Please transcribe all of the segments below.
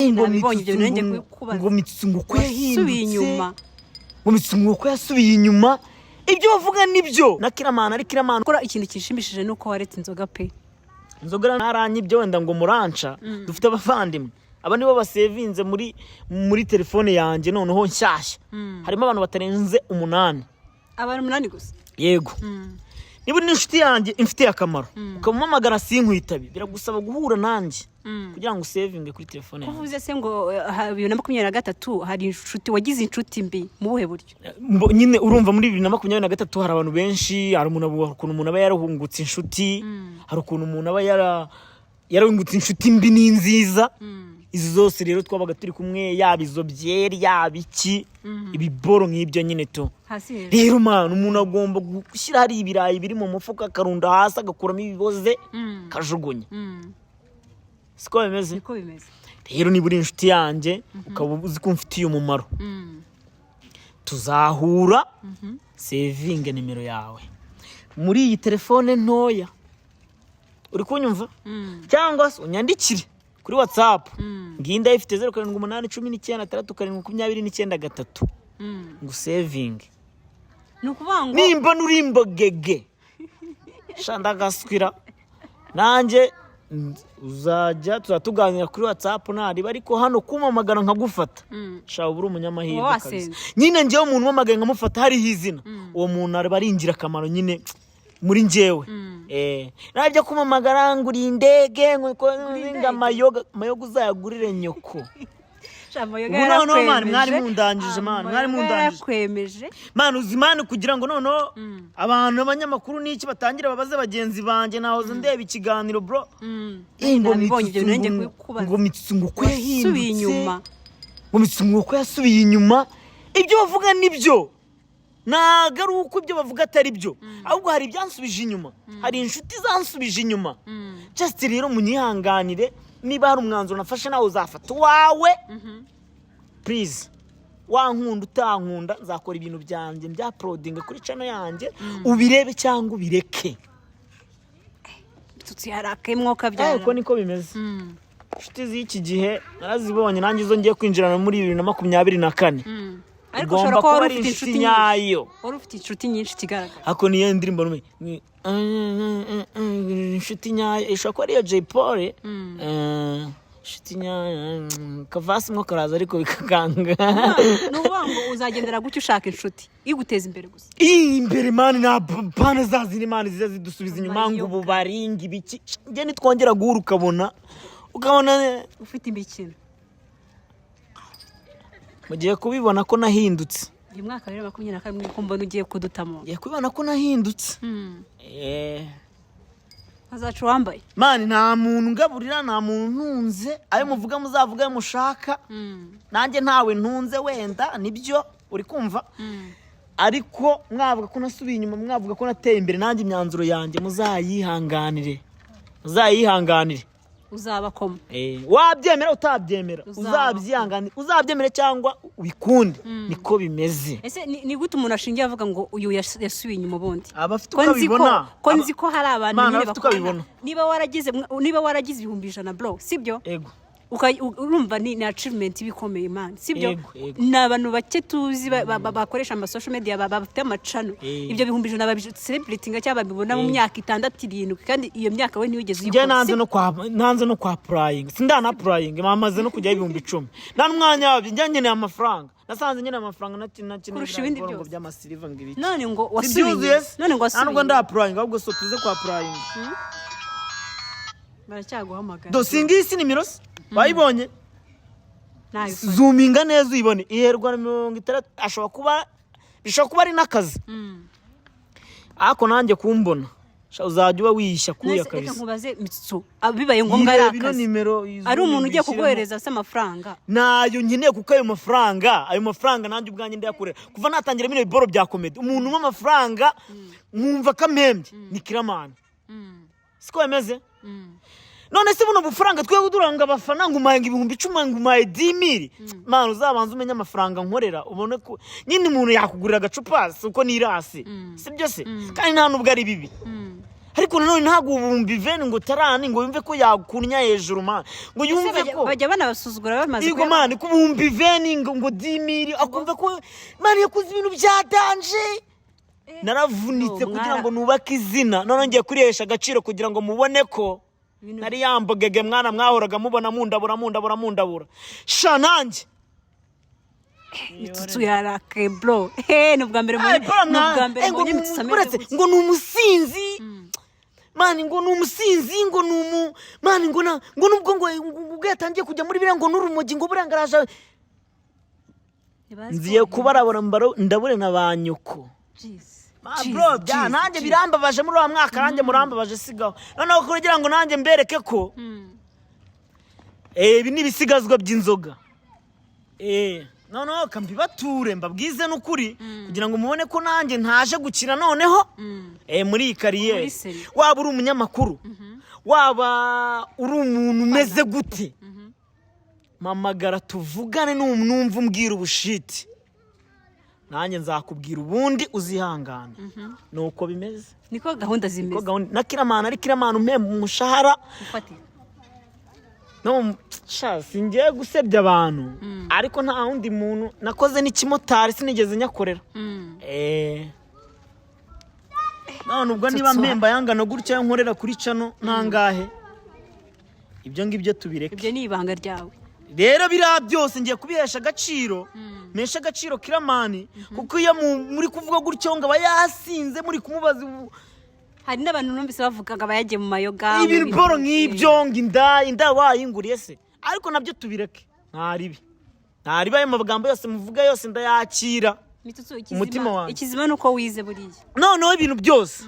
nabibonye ibyo nanjye kukubaza ngo mitsungu ko yasubiye inyuma ngo mitsungu ko yasubiye inyuma ibyo bavuga nibyo na kiramana ari kiramana kora ikintu kishimishije nuko waretse inzoga pe inzoga naranye ibyo wenda ngo muranca dufite abavandimwe aba nibo basevinze muri telefone yanjye noneho nshyashya harimo abantu batarenze 8 abantu 8 gusa yego niba ni inshuti yanjye imfitiye akamaro ukamamagara sinkwitabi biragusaba guhura nanjye kugira ngo usevinge kuri telefone yawe kuvuze se ngo 2023 hari inshuti wagize inshuti mbi mu buhe buryo nyine urumva muri 2023 hari abantu benshi hari umuntu aba yarahungutse inshuti hari ukuntu umuntu aba yarahungutse inshuti mbi n'inziza izi zose rero twabaga turi kumwe yabizo byeri yabiki ibiboro nk'ibyo nyine to rero man umuntu agomba gushyira hari ibirayi biri mu mufuka karunda hasi agakuramo ibiboze kajugunya siko bimeze rero niba uri inshuti yanjye ukaba uzi ko mfitiye umumaro tuzahura sevinge nimero yawe muri iyi telefone ntoya uri kunyumva cyangwa se unyandikire kuri WhatsApp nginda ifite 0781193729 ngo saving nukuvango nimba nurimbo gege shanda gaswira nanje uzajya tuzatuganira kuri WhatsApp nari bariko hano kumamagara nkagufata shaho buri umunyamahirwe kabisa nyine njewe umuntu wamagaye nkamufata hari hizina uwo muntu ari baringira kamaro nyine muri njewe nabyo kumamagara nguri indege ngo mayoga uzayagurire nyoko Shamoyoga mwari mundangije man uzimane kugira ngo noneho abantu abanyamakuru niki batangira babaze bagenzi banje nahoze ndeba ikiganiro bro nabibonye ibyo nanjye kukubaza ngo mitsungu ko yasubiye inyuma ngo mitsungu ko yasubiye inyuma ibyo bavuga nibyo nagaruko ibyo bavuga atari byo ahubwo hari ibyansubije inyuma hari inshuti zansubije inyuma just rero munyihanganire niba hari umwanzuro nafashe nawe uzafata wawe please wankunda utankunda nzakora ibintu byanjye bya uploading kuri channel yanjye ubirebe cyangwa ubireke tutsi harakemwo kabyara uko niko bimeze inshuti z'iki gihe narazibonye nanjye zo ngiye kwinjirana muri 2024 ariko ushobora kuba ufite inshuti nyayo wari ufite inshuti nyinshi kigaragara ako niyo ndirimbo nume inshuti nyayo ishobora kuba ariyo Jay Paul inshuti nyayo kavasi mwo karaza ariko bikaganga n'ubango uzagendera gucyo ushaka inshuti iguteza imbere gusa imbere man na bana zazini man zidusubiza inyuma ngo bubaringi biki nge nitwongera guhura ukabona ufite imbikino mugiye kubibona ko nahindutse uyu mwaka 2021 ko mbona ugiye kudutamo ngiye kubibona ko nahindutse azacu wambaye man nta muntu ngaburira nta muntu ntunze ayo muvuga muzavuga ayo mushaka nanjye ntawe ntunze wenda nibyo uri kumva ariko mwavuga ko nasubiye inyuma mwavuga ko nateye imbere nanjye imyanzuro yanjye muzayihanganire uzabakoma wabyemera utabyemera uzabyihanganira uzabyemere cyangwa ubikunde niko bimeze ese ni gute umuntu ashingiye avuga ngo uyu yasubiye inyuma ubundi abafite ukabibona ko nzi ko hari abantu nyine bakubona niba waragize 100 bro sibyo yego urumva ni achievement bikomeye man sibyo nabantu bake tuzi bakoresha ama social media bafite amacano ibyo 100 celebrity cyangwa babibona mu myaka 6-7 kandi iyo myaka we niwigeze yiko nanze no kwa prying sindana prying mamaze no kujya 10,000 nta mwanya wabyo njye amafaranga nasanze nyine amafaranga kurusha ibindi byose by'amasiliva ngibiki none ngo wasubiye ntabwo nda prying ahubwo so tuze kwa prying baracyaguhamagara dosingisi ni mirosi bayibonye zoominga neza uyibone iherwa 60 ashobora kuba ari nakazi ako nanjye kumbona uzajya uba wiyishya kuya kabisa reka nkubaze mitsu abibaye ngombwa ari akazi ari umuntu ugiye kuguhereza se amafaranga nayo nkeneye kuko ayo mafaranga nanjye ubwanjye ndayakorera kuva natangira bino biboro bya comedy umuntu w'amafaranga mwumva kamembye ni kiramana siko yemeze none se buno bufaranga twe kuduranga abafana ngumaye 10,000 ngumaye 10,000 man uzabanza umenya amafaranga nkorera ubone ko nyine umuntu yakugurira agacupa uko ni irasi sibyo se kandi nta nubwo ari bibi ariko nanone ntabwo ubumba iveni ngo tarani ngo yumve ko yakunya hejuru man ngo yumve ko bajya banabasuzugura bamaze ko man ko ubumba iveni ngo dimiri akumva ko man yakuze ibintu byadanje naravunitse kugira ngo nubake izina none ngiye kurihesha agaciro kugira ngo mubone ko nari yambogege mwana mwahoraga mubona mundabura sha nanjye Mitsutsu yarake bro nubwa mbere mbonye Mitsutsu ngo numusinzi mani ngo numusinzi ngo mani ngo nubwo ngo yatangiye kujya muri bire ngo nurumogi ngo burangaraje nziye kubarabura ndabure nabanyuko bro bya nanjye birambabaje muri wa mwaka nanjye murambabaje sigaho noneho kugira ngo nanjye mbereke ko ibi ni bisigazwa by'inzoga noneho kambibature mbabwize n'ukuri kugira ngo mubone ko nanjye ntaje gukina noneho muri iyi kariyeri waba uri umunyamakuru waba uri umuntu umeze gute mamagara tuvugane numva umbwira ubushiti nanjye nzakubwira ubundi uzihangana nuko bimeze niko gahunda zimeze na kiramana ari kiramana umpemba umushahara no singiye gusebya abantu ariko nta wundi muntu nakoze n'ikimotari sinigeze nyakorera none ubwo niba mpemba yangana gutya nkorera kuri cano nangahe ibyo ngibyo tubireke ibyo ni ibanga ryawe rero biriya byose ngiye kubihesha agaciro mesha agaciro kiramani kuko iyo muri kuvuga gutyo ngo aba yasinze muri kumubaza hari n'abantu numvise bavuga ngo abayagiye mu mayoga ibintu boro nk'ibyo ngo inda wayinguriye se ariko nabyo tubireke ntariba ayo magambo yose muvuga yose ndayakira umutima wanjye ikizima nuko wize buriya noneho ibintu byose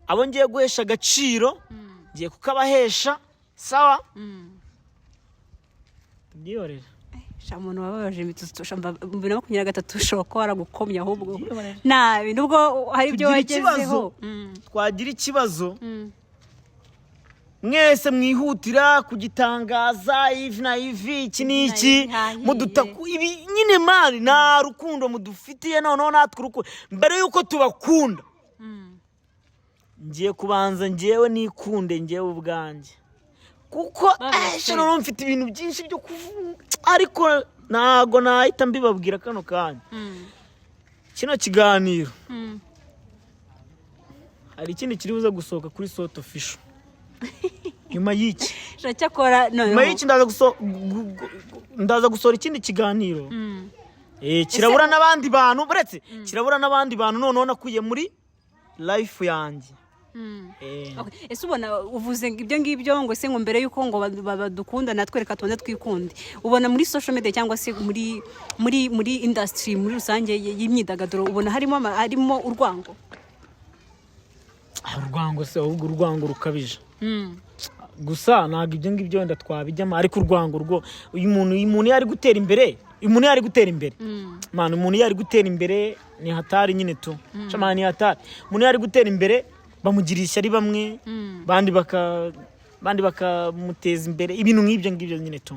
abo ngiye guhesha agaciro ngiye kukabahesha sawa ndiyorera umuntu wababaje Mitsutsu 2023 ushobora kuba waragukomye ahubwo nabi nubwo hari ibyo wagezeho twagira ikibazo mwese mwihutira kugitangaza ivi na ivi iki n'iki mudutaku ibi nyine mari nta rukundo mudufitiye noneho natwe urukundo mbere yuko tubakunda ngiye kubanza ngewe nikunde ngewe ubwanjye kuko noneho mfite ibintu byinshi byo kuvuga ariko ntago nahita mbibabwira kano kanya kino kiganiro hari ikindi kiri buze gusohoka kuri Soto Official nyuma y'iki cyakora nyuma y'iki ndaza gusohora ikindi kiganiro kirabura n'abandi bantu buretse kirabura n'abandi bantu noneho nakuye muri life yanjye ese ubona uvuze ibyo ngibyo ngo se ngo mbere yuko ngo badukunda natwe reka tubanze twikunde ubona muri social media cyangwa se muri industry muri rusange y'imyidagaduro ubona harimo urwango se ahubwo urwango rukabije gusa ntabwo ibyo ngibyo wenda twabijyamo ariko urwango rwo uyu muntu yari gutera imbere umuntu yari gutera imbere ni hatari nyine tu chamani ni hatari umuntu yari gutera imbere bamugirisha ari bamwe bandi bakamuteza imbere ibintu nk'ibyo ngibyo nyine tu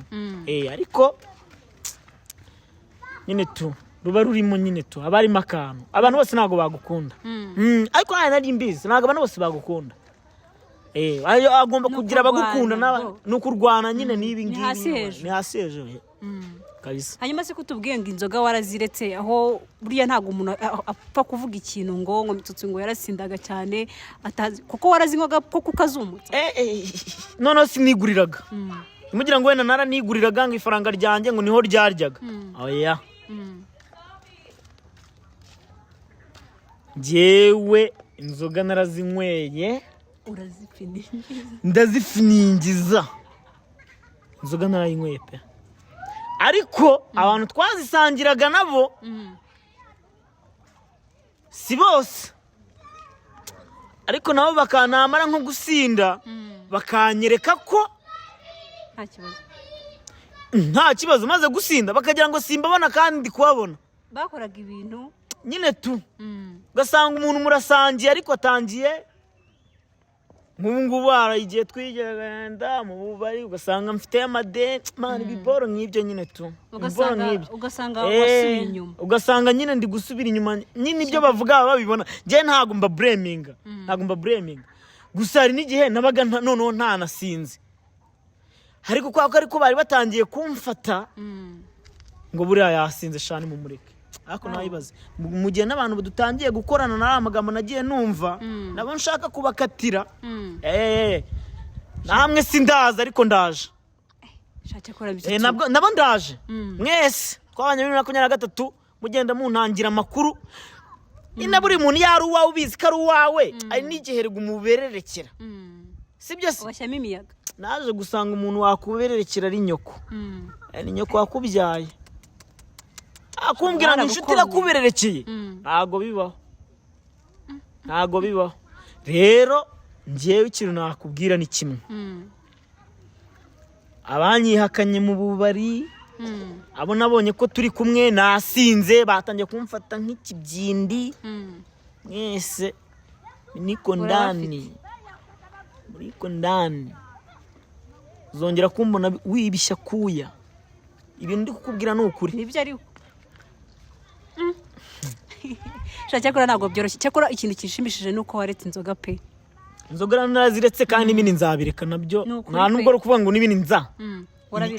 ariko nyine tu ruba rurimo nyine tu abarimo akantu abantu bose ntago bagukunda ariko nari mbizi ntago abantu bose bagukunda agomba kugira abagukunda n'ukurwana nyine n'ibi ngibi ni hasi hejuru kabisa hanyuma se kutubwiye ngo inzoga waraziretse aho buriya ntago umuntu apfa kuvuga ikintu ngo Mitsutsu ngo yarasindaga cyane atazi kuko warazinywaga kuko ukazumutse none siniguriraga mugira ngo wenda naraniguriraga ngo ifaranga ryanjye ngo niho ryaryaga oya jewe inzoga narazinyweye ndazifiningiza inzoga narayinyweye pe ariko abantu twazisangiraga nabo si bose ariko nabo bakanamara nko gusinda bakanyereka ko nta kibazo maze gusinda bakagira ngo simbabona kandi ndi kubabona bakoraga ibintu nyine tu ugasanga umuntu murasangiye ariko atangiye nk'ubu ngubu igihe twigenda mu bubari ugasanga mfite amadeni mani ibiboro nk'ibyo nyine tu ugasanga wasubiye inyuma ugasanga nyine ndi gusubira inyuma nyine ibyo bavuga babibona njye ntabwo mba bureminga gusa hari n'igihe nabaga noneho ntanasinze ariko kwa ariko bari batangiye kumfata ngo buriya yasinze shani mu mureke ariko nayibaze mu gihe n'abantu badutangiye gukorana na amagambo nagiye numva nabo nshaka kubakatira namwe sindaza ariko ndaje nabo ndaje mwese twabanye 2023 mugenda muntangira amakuru ina buri muntu yari uwawe ubizi ko ari uwawe ari n'igiherega umubererekera sibyo se washyamo imiyaga naje gusanga umuntu wakubererekera ari nyoko ni nyoko wakubyaye akumbwira ngo inshuti irakubererekeye ntago bibaho rero njyewe ikintu nakubwira ni kimwe abanyihakanye mu bubari abo nabonye ko turi kumwe nasinze batangiye kumfata nk'ikibyindi mwese niko ndani zongera kumbona wibishya kuya ibintu ndi kukubwira ni ukuri nibyo ari cyakora ntabwo byoroshye cyakora ikintu kinshimishije nuko waretse inzoga pe inzoga naraziretse kandi n'ibindi nzabireka nabyo nta nubwo ari kuvuga ngo n'ibindi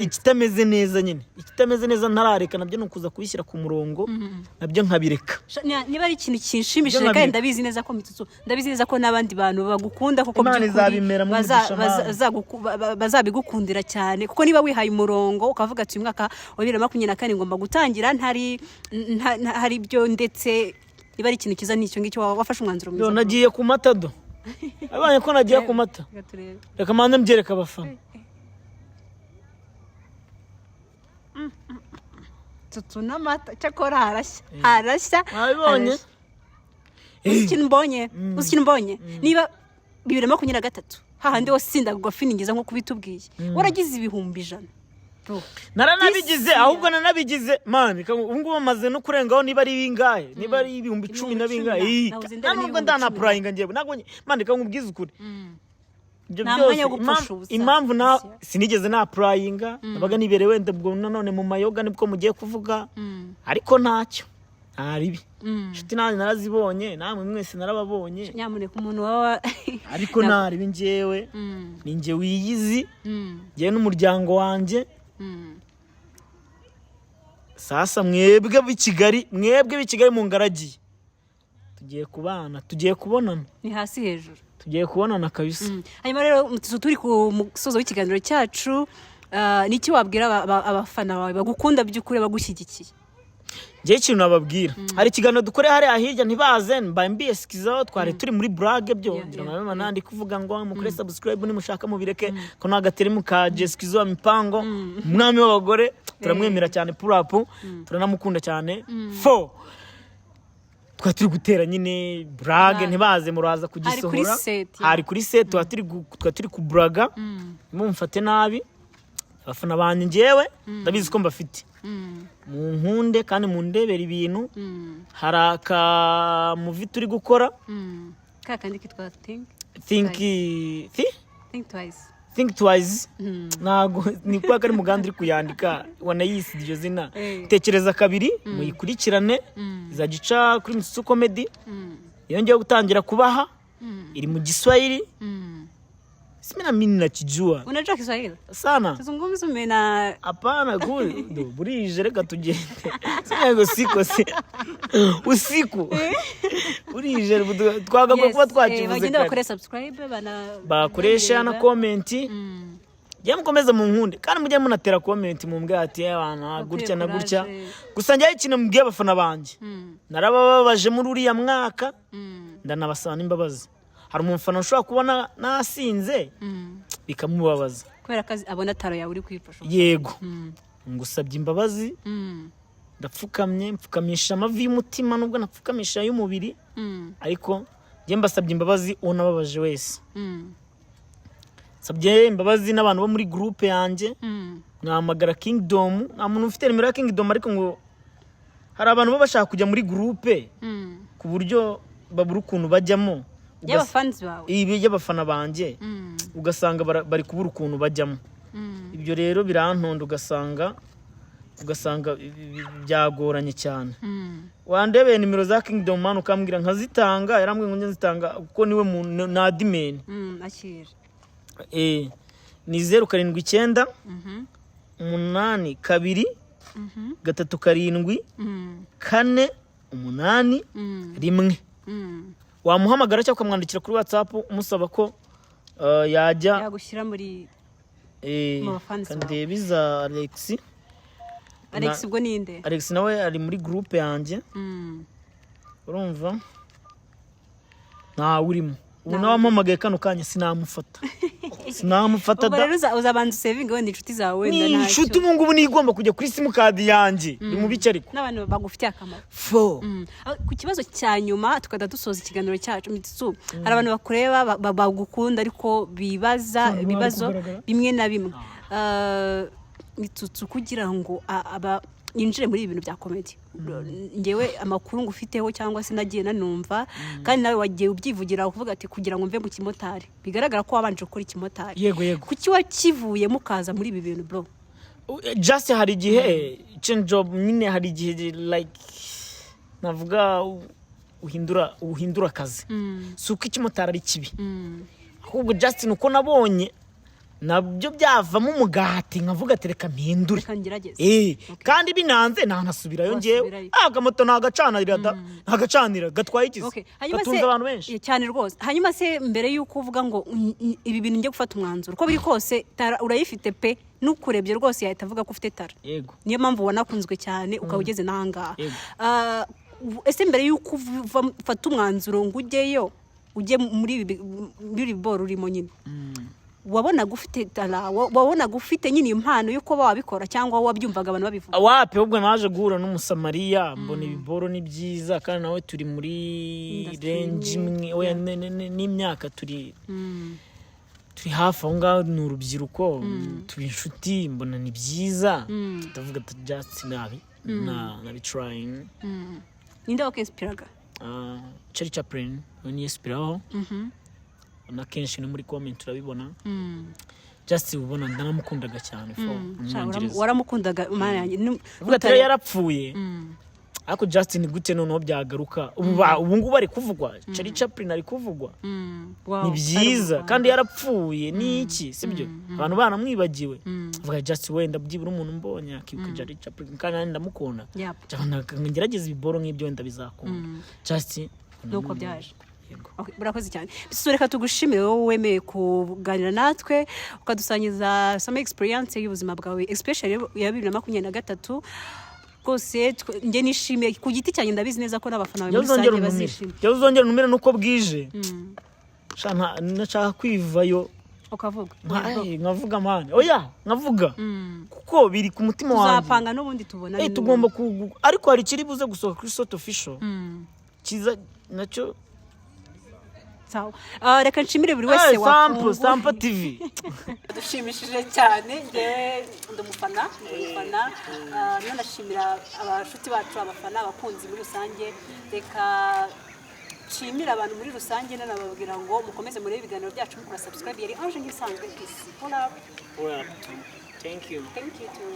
ikitameze neza nyine ikitameze neza ntarareka nabyo ni ukuza kubishyira ku murongo nabyo nkabireka niba ari ikintu kinshimishije kandi ndabizi neza ko Mitsutsu ndabizi neza ko n'abandi bantu bagukunda kuko bazabigukundira cyane kuko niba wihaye umurongo ukavuga ati uyu mwaka wa 2024 ngomba gutangira hari ibyo ndetse niba ari ikintu kiza n'icyo ngicyo wafashe umwanzuro mwiza nagiye ku mata do abanye ko nagiye ku mata reka mande mbyereka abafana tutuna mata cyakora harashya abibonye ikintu mbonye niba 2023 hahandi wasindaga ugafiningiza nko kubitubwiye waragize ibihumbi 100 naranabigize ahubwo nanabigize man ubungubu bamaze no kurengaho niba ari bingahe niba ari ibihumbi 10 na bingahe nubwo ndanaprayinga ngiye ntabwo man nkubwiza ukuri impamvu sinigeze naprayinga nabaga nibere wenda bwo nanone mu mayoga nibwo mugiye kuvuga ariko ntacyo ntaribi inshuti nanjye narazibonye namwe mwese narababonye nyamuneka umuntu wawe ariko ntaribi njyewe ni njye wiyizi njyewe n'umuryango wanjye sasa mwebwe b'ikigali mu ngaragiye tugiye kubana tugiye kubonana ni hasi hejuru tugiye kubonana kabisa hanyuma rero turi ku musozo w'ikiganiro cyacu niki wabwira abafana bawe bagukunda by'ukuri bagushyigikiye ngiye ikintu nababwira hari ikiganiro dukore hariya hirya ntibaze mbaye skizo twari turi muri brage byo ngira nawe nandi kuvuga ngo mukore subscribe nimushaka mubireke ko nagateri mukaje skizo wa mipango umwami w'abagore turamwemera cyane purapu turanamukunda cyane twa turi gutera nyine brage ntibaze muraza kugisohora hari kuri set twa turi ku braga mumfate nabi abafana banje njyewe ndabizi ko mbafite mu nkunde kandi mu ndebera ibintu haraka muvi turi gukora kakandi kitwa think twice nago ni kwa kari muganda uri kuyandika wanayisi iryo zina tekereza kabiri muyikurikirane izagica kuri Mitsutsu Comedy yongeye gutangira kubaha iri mu Giswahili simina mimi nakijua unajua Kiswahili sana tuzungumze mena hapana burije reka tugende sinego usiku burije twaga kuba twakivuze bagenda bakore subscribe bakoresha na comment je mukomeza mu nkunde kandi mujye munatera comment mumbwe ati abantu gutya na gutya gusa njye ikintu mbwiye abafana banje narabababaje muri uriya mwaka ndanabasaba n'imbabazi hari umufana ushobora kubona nasinze bikamubabaza kubera kazi abona taro yawe uri kwifasha yego ngusabye imbabazi ndapfukamye mfukamisha amavi y'umutima nubwo napfukamisha y'umubiri ariko ngiye mbasabye imbabazi unababaje wese sabye imbabazi n'abantu bo muri groupe yanjye mwamagara Kingdom nta muntu ufite nimero ya Kingdom ariko ngo hari abantu bashaka kujya muri groupe ku buryo babura ukuntu bajyamo y'abafans bawe y'abafana banje ugasanga bari kubura ukuntu bajyamo ibyo rero birantonda ugasanga ugasanga byagoranye cyane. Wandebeye nimero za Kingdom Man ukambwira nkazitanga, yarambwiye ngo nzitanga kuko niwe na admin. Akira. Ni 079 8 2 3 7 4 8 1. Wamuhamagara cyangwa ukamwandikira kuri WhatsApp umusaba ko yagushyira muri Kandebiza Alex ubwo ninde? Alex nawe ari muri groupe yanjye. Urumva nta urimo ubu nawe ampamagaye kano kanya sinamufata ubwo rero uzabanza saving wenda inshuti zawe wenda ntacyo ni inshuti ubu ngubu nigomba kujya kuri sim card yanjye ni mu bice ariko n'abantu bagufitiye akamaro ku kibazo cya nyuma tukada dusoza ikiganiro cyacu Mitsu. Hari abantu bakureba bagukunda ariko bibaza ibibazo bimwe na bimwe Mitsu kugira ngo yinjire muri ibintu bya comedy. Ngewe amakuru ngufiteho cyangwa se nagiye nanumva kandi nawe wagiye ubyivugira ukuvuga ati kugira ngo mve mu kimotari bigaragara ko wabanje gukora ikimotari. Yego kuki wakivuye mukaza muri ibi bintu bro? Just hari igihe change job nyine, hari igihe like navuga uhindura akazi. Suko ikimotari ari kibi ahubwo just nuko nabonye nabyo byavamo umugati nkavuga ati reka mpindure kandi binanze ntanasubirayo ngewe agamoto ntagacanira gatwaye ikizi gatunze abantu benshi cyane rwose. Hanyuma se mbere yuko uvuga ngo ibi bintu ngiye gufata umwanzuro uko biri kose urayifite pe nukurebye rwose yahita avuga ko ufite tara. Niyo mpamvu wanakunzwe cyane ukawugeze n'ahangaha. Ese mbere yuko ufata umwanzuro ngo ujye muri boro urimo nyine wabona gufite tara, wabona gufite nyine impano yuko wabikora cyangwa wabyumvaga abantu babivuga? Wapi ahubwo naje guhura n'umusamariya mbona ibiboro ni byiza kandi nawe turi muri range imwe n'imyaka turi hafi aho ngaho, ni urubyiruko turi inshuti mbona ni byiza ndavuga ati just nabi trying. Ninde wakinspiraga? Charlie Chaplin ni inspiraho na kenshi no muri comment turabibona. Just ubona ndanamukundaga cyane waramukundaga mana yanjye uvuga ati yarapfuye ariko Just ni gute noneho byagaruka ubu ngubu ari kuvugwa. Charlie Chaplin ari kuvugwa ni byiza kandi yarapfuye ni iki sibyo abantu banamwibagiwe. Uvuga Just wenda byibura umuntu mbonye akibuka Charlie Chaplin kandi ndamukunda ngerageza ibiboro nk'ibyo wenda bizakunda. Just nuko byaje. Okay, burakoze cyane. Reka tugushimire wowe wemeye kuganira natwe ukadusangiza some experience y'ubuzima bwawe especially ya 2023. Rwose nge nishimiye ku giti cyanjye ndabizi neza ko n'abafana bawe muri sange bazishimye. Yo uzongera numere nuko bwije. Nashaka kwivayo ukavuga nkavuga mane oya nkavuga kuko biri ku mutima wanjye. Tuzapanga n'ubundi tubona tugomba ariko hari kiri buze gusohoka kuri Sot Official kiza nacyo sawa. Reka nshimire buri wese wakunze Sample TV dushimishije cyane. Ndumufana niyo nashimira abashuti bacu abafana abakunzi muri rusange. Reka nshimira abantu muri rusange nanababwira ngo mukomeze muri ibiganiro byacu mukora subscribe. Yari Ange ngisanzwe peace. Hola. Thank you. Thank you too.